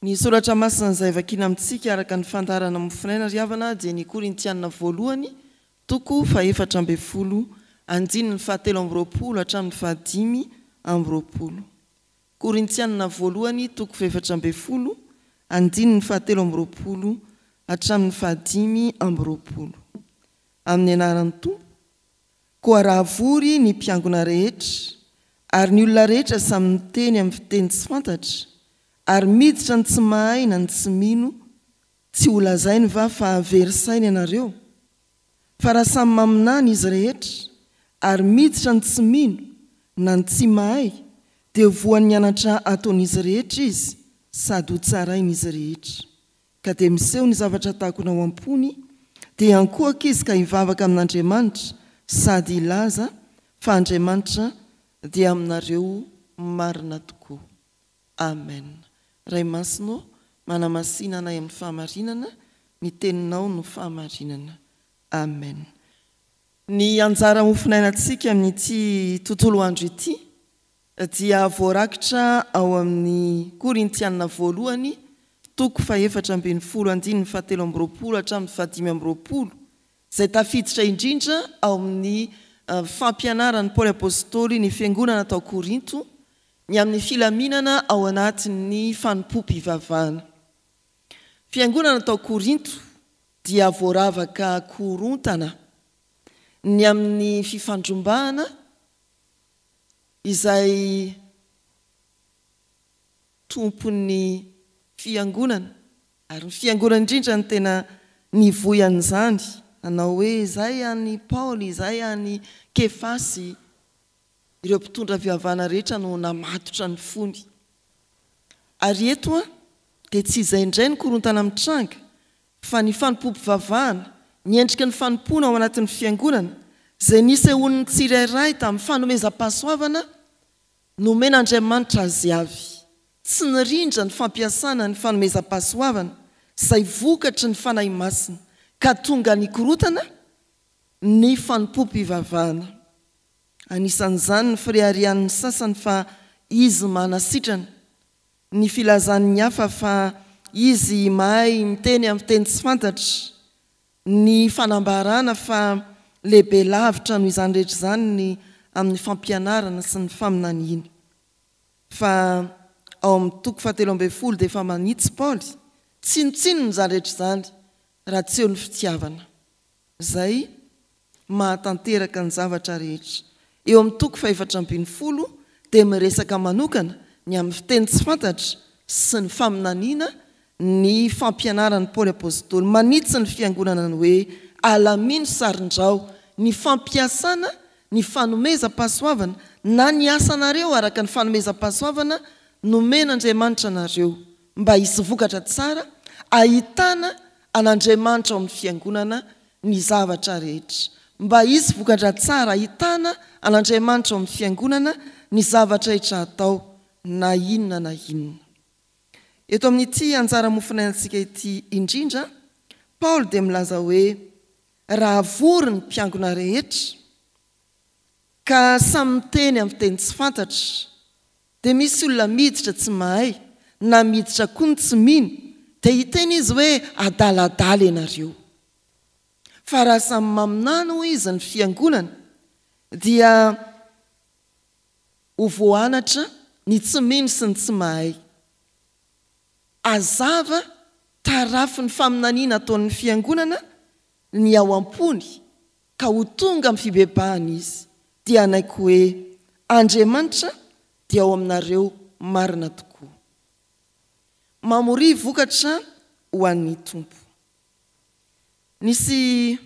Ny soratra masina izay vakiana amintsika araka ny fandarana mofinaina riavana dia ny Korintianina voalohany toko faefatra amby folo andininy fahatelo amby roapolo hatramin'ny fahadimy amby roapolo. Korintianina voalohany toko faefatra amby folo andininy fahatelo amby roapolo hatramin'ny fahadimy amby roapolo. Amin'ny anaran'ny Tompo, koa raha vory ny mpiangona rehetra ary ny olona rehetra samy miteny amin'ny fiteny tsy fantatra ary miditra ny tsy mahay na ny tsy mino, tsy ho lazainy va fa verisainy ianareo? Fa raha samy maminany izy rehetra ary miditra ny tsy mino na ny tsy mahay, dia voan'ny mianatra ataon'izy rehetra izy sady ho tsarainy izy rehetra. Ka dia miseho ny zavatra tahako ao am-pony, dia ankohaka izy ka hivavaka amin'Andriamanitra sady ilaza fa Andriamanitra dia aminareo marina tokoa. Amen. Ray masinao manamasina anay amin'ny fahamarinana, ny teninao no fahamarinana. Amen. Ny anjara mofinainantsika amin'ity tontolo andro ity dia voarakitra ao amin'ny Korintianina voalohany toko faefatra ambin'ny folo andininy fahatelo amby roapolo hatramin'ny fahadimy amby roapolo, izay tafiditra indrindra ao amin'ny fampianaran'ny Paoly Apôstôly ny fiangonana tao Korinto, ny amin'ny filaminana ao anatin'ny fanompo-pivavahana. Fiangonana tao Korinto dia voaravaka korontana ny amin'ny fifandrombahana izay tompon'ny fiangonana, ary ny fiangonana indrindra ny tena nivoyan'izany, anao hoe izay any Paoly, izay any Kefasy, ireo mpitondra fivavahana rehetra no namatotra ny fony. Ary eto dia tsy izay indray ny korontana mitranga, fa ny fanompo-pivavahana, ny endrika ny fanompona ao anatin'ny fiangonana, izay nisy ehon'ny tsirairay tamin'ny fanomezam-pahasoavana, nomen'Andriamanitra azy avy. Tsy nirindra ny fampiasana ny fanomezam-pahasoavana, izay vokatry ny fanahy masina, ka tonga ny korontana ny fanompo-pivavahana. Anisan'izany ny fireharian'ny sasany fa izy manasitrana, ny filazan'ny hafa fa izy mahay miteny amin'ny teny tsy fantatra, ny fanambarana fa lehibe lavitra no izany rehetra izany ny amin'ny fampianarana sy ny faminaniana. Fa ao amin'ny toko fahatelo amby folo dia efa manitsy Paoly, tsinotsinony izany rehetra izany raha tsy eo ny fitiavana. Izay mahatanteraka ny zavatra rehetra. Eo amin'ny toko faefatra ambin'ny folo dia miresaka manokana ny amin'ny fiteny tsy fantatra sy ny faminaniana, ny fampianaran'ny Paoly Apôstôly. Manitsy ny fiangonana ny hoe alamino sarin-drao ny fampiasana ny fanomezam-pahasoavana na ny asanareo araka ny fanomezam-pahasoavana nomen'Andriamanitra anareo, mba hisy vokatra tsara ahitana an'Andriamanitra ao amin'ny fiangonana ny zavatra rehetra. Mba hisy vokatra tsara ahitana an'Andriamanitra ao amin'ny fiangonana ny zavatra rehetra atao na inona na inona. Eto amin'ity anjara mofinainantsika ity indrindra, Paoly dia milaza hoe raha vory ny mpiangona rehetra ka samy miteny amin'ny teny tsy fantatra, dia misy olona miditra tsy mahay na miditra koa ny tsy mino, dia hiteny izy hoe adaladala ianareo. Fa raha samy maminany ho izy ny fiangonana, dia ho voanatra ny tsy mino sy ny tsy mahay. Azava tarafy ny faminaniana ataon'ny fiangonana ny ao am-pony ka ho tonga amin'ny fibebahana izy, dia anaiko hoe Andriamanitra dia ao aminareo marina tokoa. Mamory vokatra ho an'ny Tompo. Nisy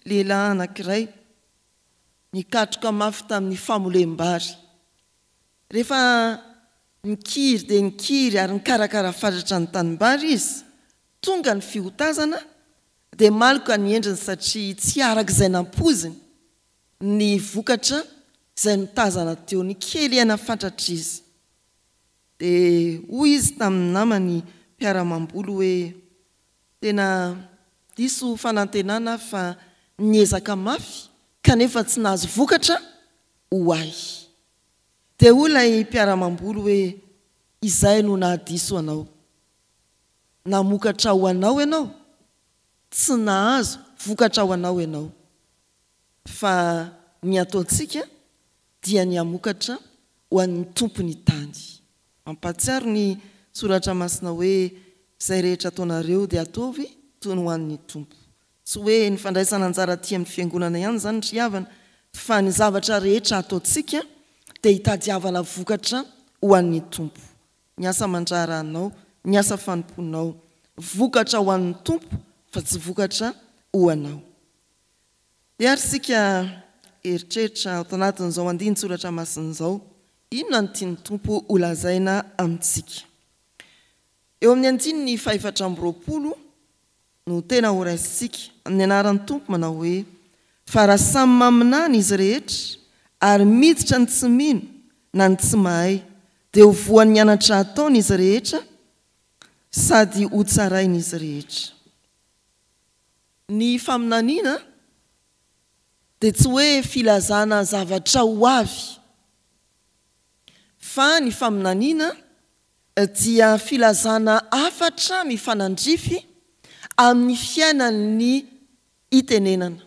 lehilahy anankiray nikatroka mafy tamin'ny famolem-bary. Rehefa nikiry dia nikiry ary nikarakara fatratra ny tanimbary izy, tonga ny fihotazana dia maloka ny endriny satria tsy arak'izay nampoziny ny vokatra izay nitazana teo, ny kely ana fatratra izy. Dia hoy izy tamin'ny namany mpiara-mamboly hoe tena diso fanantenana fa niezaka mafy kanefa tsy nahazo vokatra ho ahy. Dia hoy ilay mpiara-mamboly hoe izay no nahadiso anao. namokatra ho anao ianao tsy nahazo vokatra ho anao ianao fa ny ataontsika dia ny amokatra ho an'ny tompony tany. Mampatsiaro ny soratra masina hoe izay rehetra ataonareo dia ataovy toy ny ho an'ny tompo. Tsy hoe ny fandraisana anjara aty amin'ny fiangonana ihany zany ry havana fa ny zavatra rehetra ataontsika dia hitadiavana vokatra ho an'ny tompo. Ny asa mandrara anao, ny asa fanomponao, vokatra ho an'ny tompo fa tsy vokatra ho anao. Dia ary sika eritreritra ao anatin'izao andinin-tsoratra masin'izao, inona ny tiany tompo ho lazaina amintsika. Eo amin'ny andininy 420 no tena ho raisitsika amin'ny anaran'ny tompo manao hoe fa raha samy maminany izy rehetra ary miditra ny tsy mino na ny tsy mahay dia ho voan'ny anatra ataony izy rehetra sady ho tsarainy izy rehetra. Ny faminaniana dia tsy hoe filazana zavatra ho avy fa ny faminaniana dia filazana afatra mifanandrify amin'ny fiainan'ny itenenana.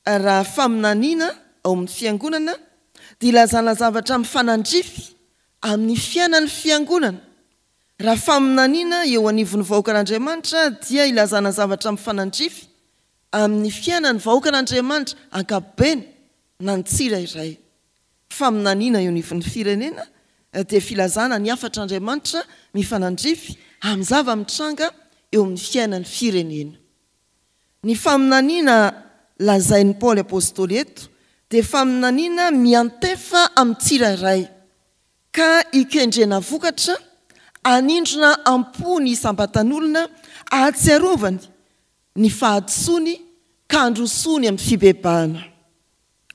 Raha faminaniana ao amin'ny fiangonana dia ilazana zavatra mifanandrify amin'ny fiainan'ny fiangonana. Raha faminaniana eo anivon'ny vahoakan'Andriamanitra dia ilazana zavatra mifanandrify amin'ny fiainan'ny vahoakan'Andriamanitra ankapobeny na ny tsirairay. Faminaniana eo anivon'ny firenena dia filazana ny afatr'Andriamanitra mifanandrify amin'ny zava-mitranga eo amin'ny fiainan'ny firenena. Ny faminaniana lazain'ny Paoly apôstôly eto dia faminaniana miantefa amin'ny tsirairay ka ikendrena vokatra anindrona ampony sambatan'olona ahatsiarovany ny fahatsoany ka androsony amin'ny fibebahana.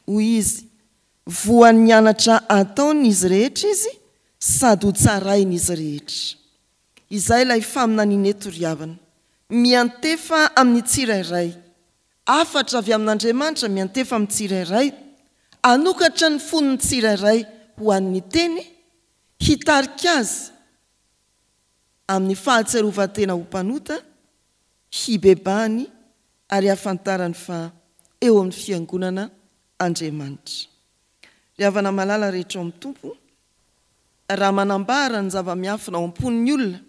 Hoy izy voan'ny anatra ataony izy rehetra izy sady ho tsarainy izy rehetra. Izay ilay faminaniana eto ry havana, miantefa amin'ny tsirairay, afatra avy amin'Andriamanitra miantefa amin'ny tsirairay, anokatra ny fonony tsirairay ho an'ny teny, hitarika azy amin'ny fahatsiarovan-tena ho mpanota, hibebahany ary hafantarany fa eo amin'ny fiangonana Andriamanitra. Ry havana malala rehetra ao amin'ny tompo, raha manambara ny zava-miafina ao am-pon'ny olona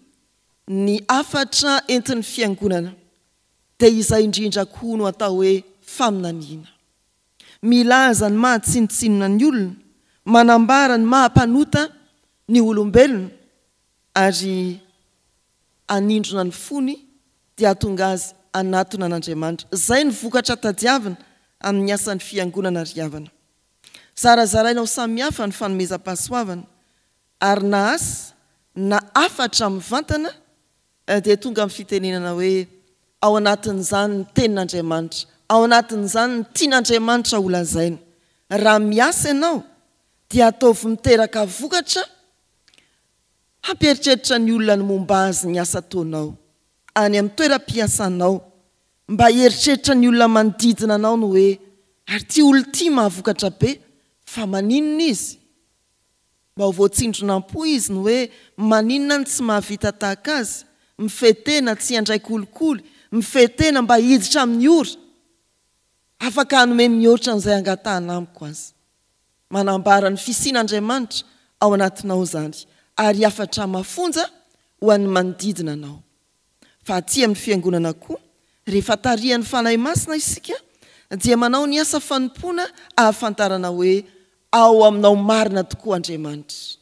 ny afatra entin'ny fiangonana dia izay indrindra koa no atao hoe faminaniana. Milaza ny mahatsinotsinona ny olona, manambara ny mahampanota ny olombelona ary anindrona ny fony dia atonga azy anatona an'Andriamanitra. Izay ny vokatra tadiavina amin'ny asan'ny fiangonana ry havana. Zarazarainao samihafa ny fanomezam-pahasoavana ary na asa na afatra mivantana dia tonga amin'ny fitenenana hoe ao anatin'izany ny tenin'Andriamanitra, ao anatin'izany ny tian'Andriamanitra ho lazaina. Raha miasa ianao dia ataovy miteraka vokatra, hampieritreritra ny olona ny momba azy ny asa ataonao any amin'ny toeram-piasanao, mba heritreritra ny olona manodidina anao no hoe ary ty olo ty mahavokatra be fa maninona izy, mba ho voatsindronam-po izy no hoe maninona ny tsy mahavita tahaka azy, mifetena tsy handray kolikoly, mifetena mba hiditra amin'ny ora, afaka hanome mihoatra n'izay angatahana amiko azy. Manambara ny fisian'Andriamanitra ao anatinao zany ary afatra mafonja ho an'ny manodidina anao. Fa aty amin'ny fiangonana koa, rehefa tarihan'ny fanahy masina isika dia manao ny asa fanompoana ahafantarana hoe ao aminao marina tokoa Andriamanitra.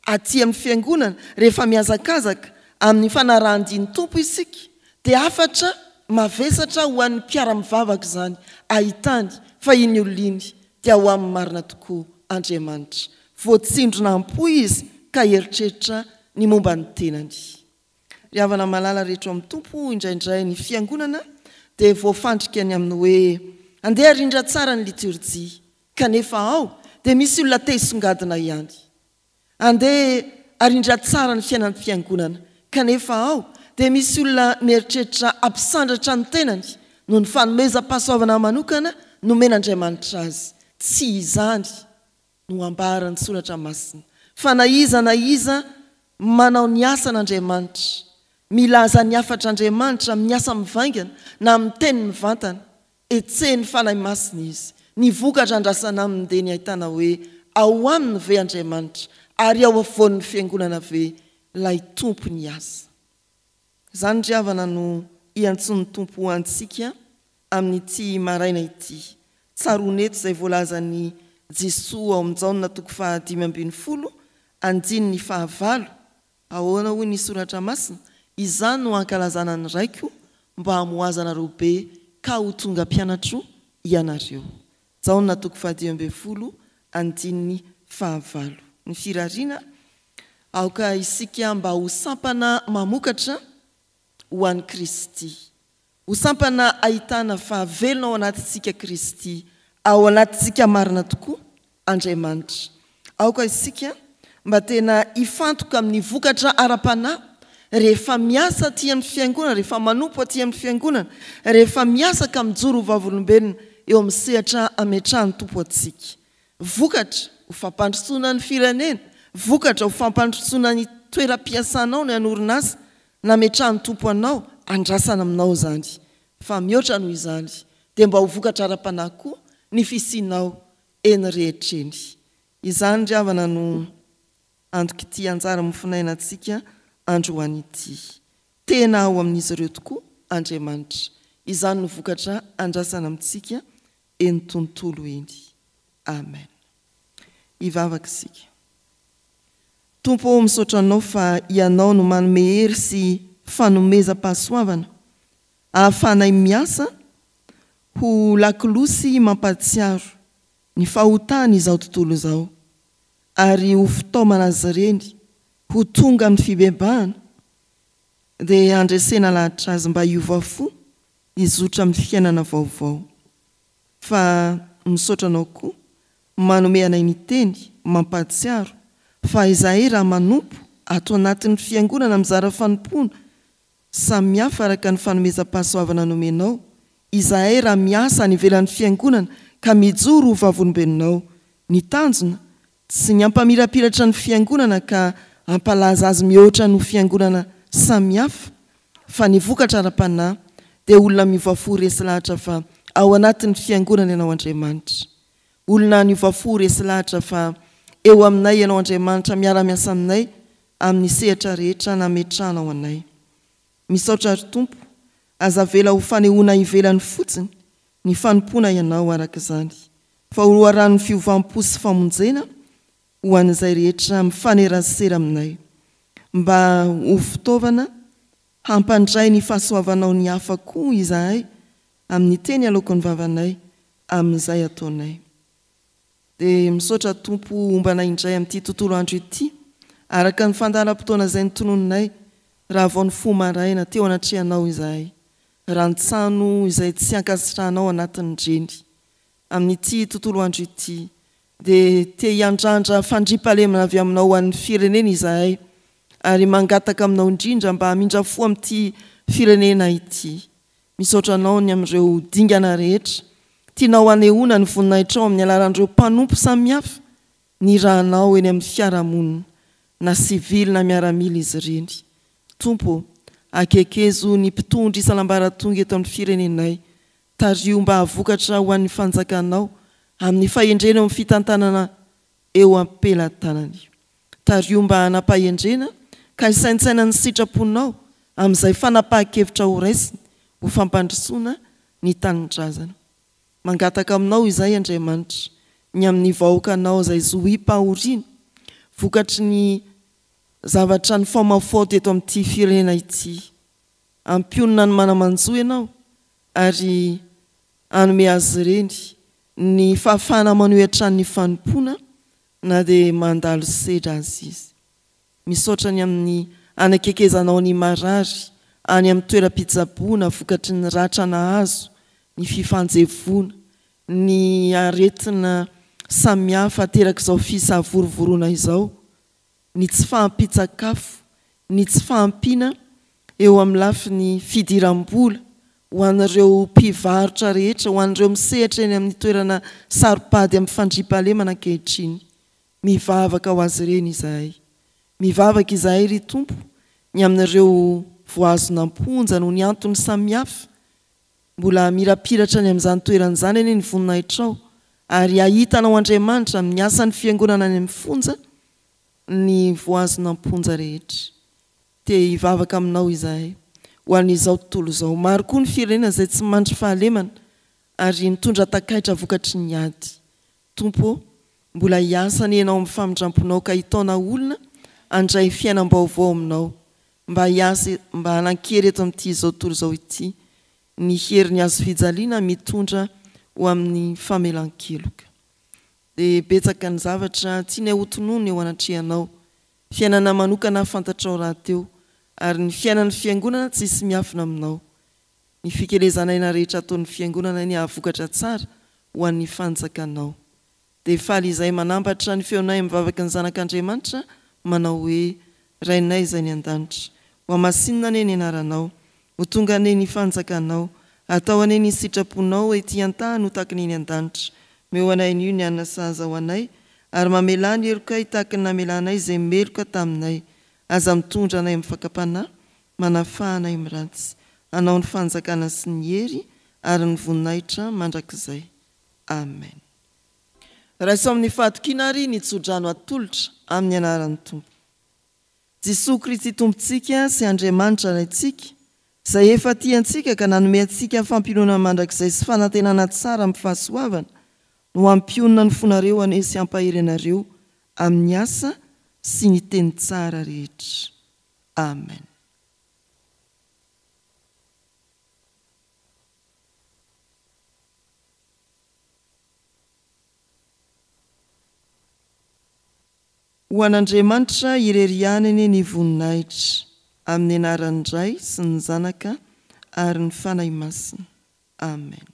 Aty amin'ny fiangonana rehefa miazakazaka amin'ny fanarahan-diny tompo isika dia afatra mavesatra ho an'ny mpiara-mivavaka izany ahitany fa iny olony dia ho amin'ny marina tokoa Andriamanitra. Voatsindrona am-po izy ka heritreritra ny momba ny tenany. Ry havana malala rehetra amin'ny tompo, indraindray ny fiangonana dia voafandrika ny amin'ny hoe andeha rindra tsara ny liturjia, kanefa ao dia misy olona te hisongadina ihany. Andeha arindra tsara ny fiainan'ny fiangonana, kanefa ao dia misy olona mieritreritra ampisandratra ny tenany no ny fanomezam-pahasoavana manokana nomen'Andriamanitra azy. Tsy izany no ambaran'ny soratra masina, fa na iza manao ny asan'Andriamanitra milaza ny afatr'Andriamanitra amin'ny asa mivaingana na amin'ny teny mivantana etseny fanahy masina izy ny vokatra andrasana aminy dia ny ahitana hoe ao aminy ve Andriamanitra ary ao afovoan'ny fiangonana ve ilay tompo ny asa. Izany ry havana no iantsony tompo antsika amin'ity maraina ity. Tsaroneto izay voalazany Jesoa ao amin'ny jaona 5:10 andiny 9 ahoana hoy ny soratra masina izany no ankalazana ny raiko mba hamoazanareo be ka ho tonga mpianatro ianareo. Jaona 5:10 andiny 9. Ny firariana aoka isika mba ho sampana mamokatra ho an'i Kristy. Ho sampana ahitana fahavelona ao anatintsika Kristy, ao anatintsika marina tokoa Andriamanitra. Aoka isika mba tena ifantoka amin'ny vokatra ara-panahy rehefa miasa aty amin'ny fiangonana, rehefa manompo aty amin'ny fiangonana, rehefa miasa ka mijoro ho vavolombelona eo amin'ny sehatra ametrahany tompo atsika. Vokatra ho fampandrosoana ny firenena, vokatra ho fampandrosoana ny toeram-piasanao ny anorinasa nametrahany tompo anao, andrasana aminao zany. Fa mihoatra noho izany dia mba ho vokatra ara-panahy koa ny fisinao eny rehetreny. Izany ry havana no antoky ity anjara mofinaina antsika androany ity. Tena ao amin'izy ireo tokoa Andriamanitra. Izany no vokatra andrasana amintsika eny tontolo eny. Amen. Ivavaka isika. Tompo misaotra anao fa ianao no manome hery sy fanomezam-pahasoavana ahafanay miasa ho lakilosy mampatsiaro ny fahotany izao tontolo izao ary ho fitaomana azy ireny ho tonga amin'ny fibebahana dia andresena lahatra azy mba hiova fo hizotra amin'ny fiainana vaovao. Fa misaotra anao koa manome anay ny teny mampatsiaro fa izahay raha manompo ato anatin'ny fiangonana mizara fanompoana samihafa araka ny fanomezam-pahasoavana nomenao. Izahay raha miasa any ivelan'ny fiangonana ka mijoro ho vavolombelonao, ny tanjona tsy ny ampamirapiratra ny fiangonana ka ampalaza azy mihoatra ny fiangonana samihafa, fa ny vokatra ara-panahy dia olona miova fo resy lahatra fa ao anatin'ny fiangonana ianao Andriamanitra. Olona miova fo resy lahatra fa eo aminay ianao Andriamanitra miara-miasa aminay amin'ny sehatra rehetra nametranao anay. Misaotra ary Tompo, aza vela ho fanehoana ivelany fotsiny ny fanompoana ianao araka izany. Fa ho loharan'ny fiovampo sy famonjena ho an'izay rehetra mifanerasera aminay. Mba ho fitaovana hampandray ny fahasoavanao ny hafa koa izahay amin'ny teny alokon'ny vavanay amin'izay ataonay. Dia misaotra Tompo ombanay indray amin'ity tontolo andro ity araka ny fandaharam-potoana izay notononay raha vao ny fo maraina teo anatrehanao izahay. Rantsano izay tsy ankasitrahanao anatin'ny dreny amin'ity tontolo andro ity dia te hiandrandra fandriampahalemana avy aminao ho an'ny firenena izahay ary mangataka aminao indrindra mba hamindra fo amin'ity firenena ity. Misaotra anao ny amin'ireo dingana rehetra tianao hanehoana ny voninahitra amin'ny alalan'ireo mpanompo samihafa ny rahanao eny amin'ny fiarahamonina na sivily na miaramila izy ireny. Tompo, akekezo ny mpitondry isalambaratonga eto amin'ny firenenay, tario mba havokatra ho an'ny fanjakanao amin'ny fahendrena amin'ny fitantanana eo am-pelantanany. Tario mba hanampahendrena ka isaintsaina ny sitraponao amin'izay fanapahan-kevitra ho raisiny ho fampandrosoana ny tanindrazana. Mangataka aminao izay Andriamanitra ny amin'ny vahoakanao izay zohim-pahoriana vokatry ny zavatra ny famafaoty eto amin'ity firenena ity. Ampionina ny manamanjo ianao ary anome azy ireny ny fahafahana manohitra ny fanompoana na dia mandalo sedra azy izy. Misaotra ny amin'ny anakekezanao ny marary any amin'ny toeram-pitsaboana vokatry ny ratra nahazo, ny fifanjevoana, ny aretina samihafa terak'izao fisavorivoroana izao, ny tsy fahampitsakafo, ny tsy fahampiana eo amin'ny lafiny fidiram-bola ho an'ireo mpivarotra rehetra, ho an'ireo misehatra eny amin'ny toerana saropady amin'ny fandriampahalemana ankehitriny. Mivavaka ho azy ireny izahay. Mivavaka izahay ry Tompo ny amin'ireo voazonamponja no ny antony samihafa mbola mirapiratra any amin'izany toeran'izany eny ny voninahitrao ary ahitanao Andriamanitra amin'ny asan'ny fiangonana any amin'ny fonja ny voazonamponja rehetra te hivavaka aminao izahay ho an'izao tontolo izao. Maro koa ny firenena izay tsy mandry fahalemana ary mitondra takaitra vokatry ny ady. Tompo, mbola hiasany ianao amin'ny famindramponao ka hitaona olona andray fiainam-baovao aminao mba hanan-kery eto amin'ity izao tontolo izao ity ny herin'ny azo fijaliana mitondra ho amin'ny famelan-keloka. Dia betsaka ny zavatra tiany hotonoana eo anatrehanao, fiainana manokana fantatrao rahateo ary ny fiainan'ny fiangonana tsisy miafina aminao. Ny fikelezanaina rehetra ataon'ny fiangonana ny ahavokatra tsara ho an'ny fanjakanao. Dia faly izay manambatra ny feonay mivavaka ny zanak'Andriamanitra manao hoe rainay izay ny an-danitra ho amasinina ane ny anaranao ho tonga ane ny fanjakanao atao ane ny sitraponao ety an-tany ho taky ny an-danitra meo anay ny io ny anna sahaza ho anay ary mamela ny herokay taky ny namelanay izay meloka taminay aza mitondra anay amin'ny fakapanahy manafahanay miratsy anao ny fanjakana sy ny hery ary ny voninahitra mandrakizay. Amen. Raiso amin'ny fahatokiana ary ny tsodrano atolotra amin'ny anaran'ny Tompo. Jesosy Kristy Tompontsika sy Andriamanitra raintsika izay efa tiantsika ka nanome antsika fampionana mandrakizay sy fanantenana tsara amin'ny fahasoavana no hampionana ny fonareo anesy hampahery anareo amin'ny asa sy ny teny tsara rehetra. Amen. Ho an'Andriamanitra irerianany ny voninahitra amin'ny anaran'ny Ray sy ny Zanaka ary ny fanahy masina. Amen.